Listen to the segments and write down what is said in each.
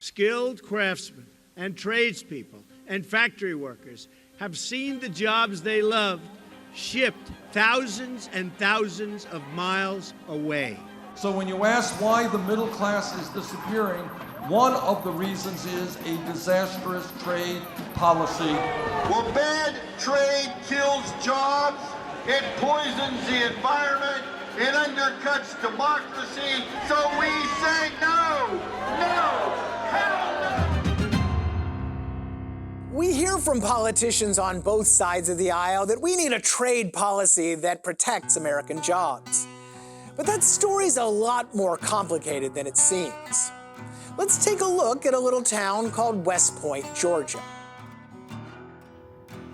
Skilled craftsmen and tradespeople and factory workers have seen the jobs they loved shipped thousands and thousands of miles away. So when you ask why the middle class is disappearing, one of the reasons is a disastrous trade policy. Well, bad trade kills jobs, it poisons the environment, it undercuts democracy, so we say no, no, hell no! We hear from politicians on both sides of the aisle that we need a trade policy that protects American jobs. But that story's a lot more complicated than it seems. Let's take a look at a little town called West Point, Georgia.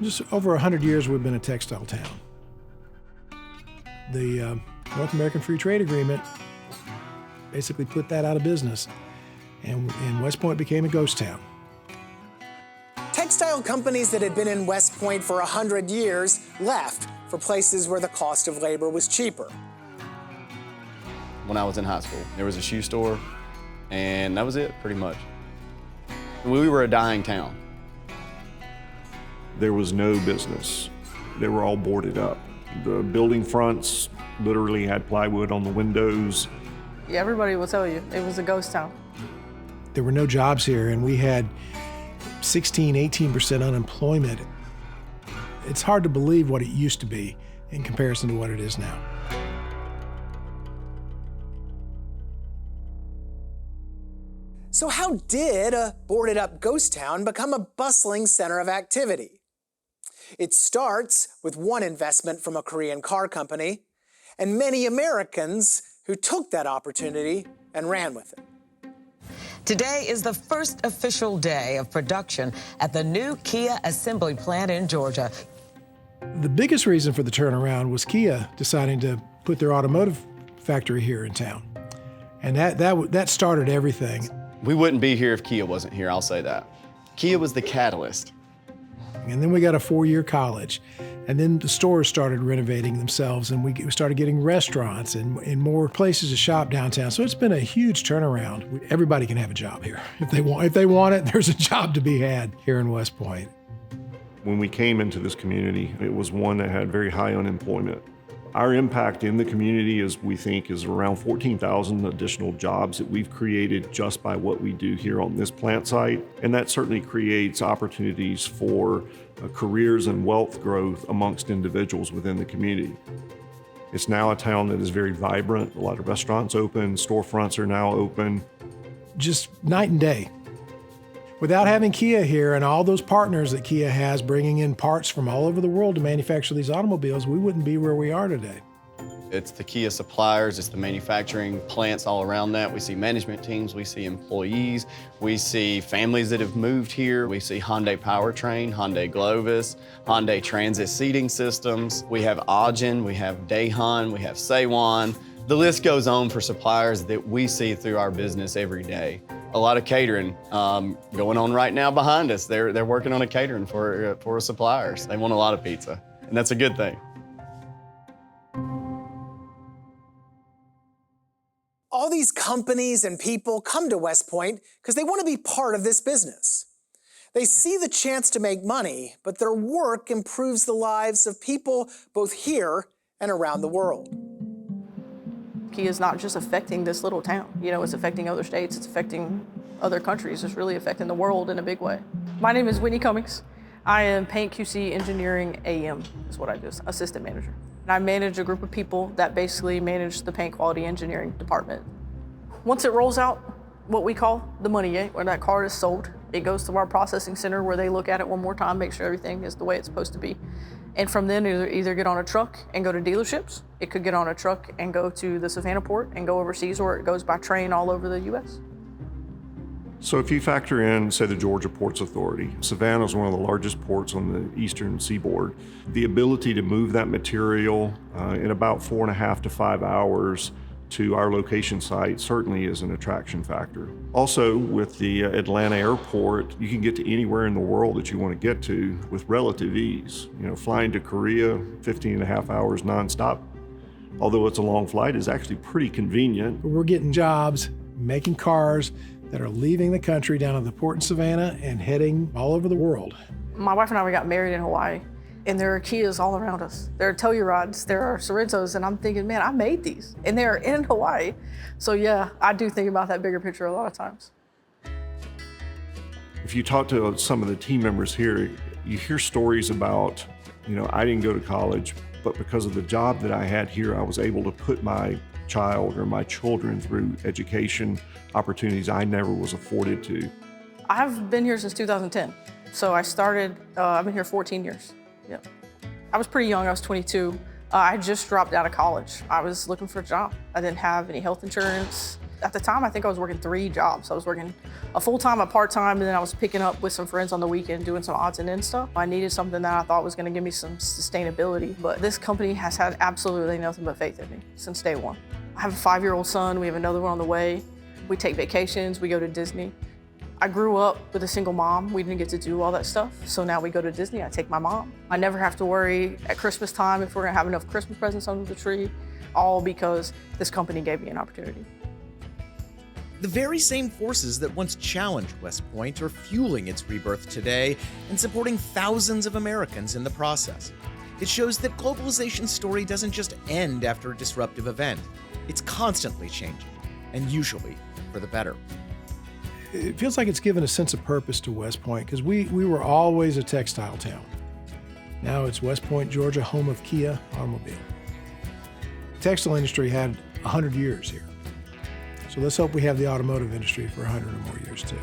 Just over 100 years we've been a textile town. The North American Free Trade Agreement basically put that out of business, and West Point became a ghost town. Textile companies that had been in West Point for 100 years left for places where the cost of labor was cheaper. When I was in high school, there was a shoe store, and that was it, pretty much. We were a dying town. There was no business. They were all boarded up. The building fronts literally had plywood on the windows. Yeah, everybody will tell you it was a ghost town. There were no jobs here, and we had 16, 18% unemployment. It's hard to believe what it used to be in comparison to what it is now. So how did a boarded-up ghost town become a bustling center of activity? It starts with one investment from a Korean car company and many Americans who took that opportunity and ran with it. Today is the first official day of production at the new Kia assembly plant in Georgia. The biggest reason for the turnaround was Kia deciding to put their automotive factory here in town. And that started everything. We wouldn't be here if Kia wasn't here, I'll say that. Kia was the catalyst. And then we got a 4-year college. And then the stores started renovating themselves, and we started getting restaurants and more places to shop downtown. So it's been a huge turnaround. Everybody can have a job here. If they want it, there's a job to be had here in West Point. When we came into this community, it was one that had very high unemployment. Our impact in the community we think is around 14,000 additional jobs that we've created just by what we do here on this plant site. And that certainly creates opportunities for careers and wealth growth amongst individuals within the community. It's now a town that is very vibrant. A lot of restaurants open, storefronts are now open. Just night and day. Without having Kia here and all those partners that Kia has bringing in parts from all over the world to manufacture these automobiles, we wouldn't be where we are today. It's the Kia suppliers, it's the manufacturing plants all around that. We see management teams, we see employees, we see families that have moved here. We see Hyundai Powertrain, Hyundai Glovis, Hyundai Transit Seating Systems. We have Ajin, we have Daehan, we have Seiwan. The list goes on for suppliers that we see through our business every day. A lot of catering going on right now behind us. They're working on a catering for suppliers. They want a lot of pizza, and that's a good thing. All these companies and people come to West Point because they want to be part of this business. They see the chance to make money, but their work improves the lives of people both here and around the world. Kia is not just affecting this little town. You know, it's affecting other states, it's affecting other countries, it's really affecting the world in a big way. My name is Whitney Cummings. I am Paint QC Engineering AM is what I do, assistant manager. And I manage a group of people that basically manage the paint quality engineering department. Once it rolls out, what we call the money gate, where that car is sold, it goes to our processing center where they look at it one more time, make sure everything is the way it's supposed to be. And from then, either get on a truck and go to dealerships. It could get on a truck and go to the Savannah port and go overseas, or it goes by train all over the U.S. So if you factor in, say, the Georgia Ports Authority, Savannah is one of the largest ports on the eastern seaboard. The ability to move that material in about 4.5 to 5 hours to our location site certainly is an attraction factor. Also, with the Atlanta airport, you can get to anywhere in the world that you want to get to with relative ease. You know, flying to Korea, 15.5 hours nonstop, although it's a long flight, is actually pretty convenient. We're getting jobs, making cars, that are leaving the country down to the port in Savannah and heading all over the world. My wife and I, we got married in Hawaii, and there are Kias all around us. There are Tellurides, there are Sorrentos, and I'm thinking, man, I made these, and they're in Hawaii. So yeah, I do think about that bigger picture a lot of times. If you talk to some of the team members here, you hear stories about, I didn't go to college, but because of the job that I had here, I was able to put my child or my children through education opportunities I never was afforded to. I've been here since 2010. So I started, I've been here 14 years. Yep. I was pretty young, I was 22. I just dropped out of college. I was looking for a job. I didn't have any health insurance. At the time, I think I was working 3 jobs. I was working a full-time, a part-time, and then I was picking up with some friends on the weekend, doing some odds and ends stuff. I needed something that I thought was gonna give me some sustainability, but this company has had absolutely nothing but faith in me since day one. I have a 5-year-old son, we have another one on the way. We take vacations, we go to Disney. I grew up with a single mom. We didn't get to do all that stuff. So now we go to Disney, I take my mom. I never have to worry at Christmas time if we're gonna have enough Christmas presents under the tree, all because this company gave me an opportunity. The very same forces that once challenged West Point are fueling its rebirth today and supporting thousands of Americans in the process. It shows that globalization's story doesn't just end after a disruptive event. It's constantly changing, and usually for the better. It feels like it's given a sense of purpose to West Point because we were always a textile town. Now it's West Point, Georgia, home of Kia Automobile. The textile industry had 100 years here. So let's hope we have the automotive industry for 100 or more years too.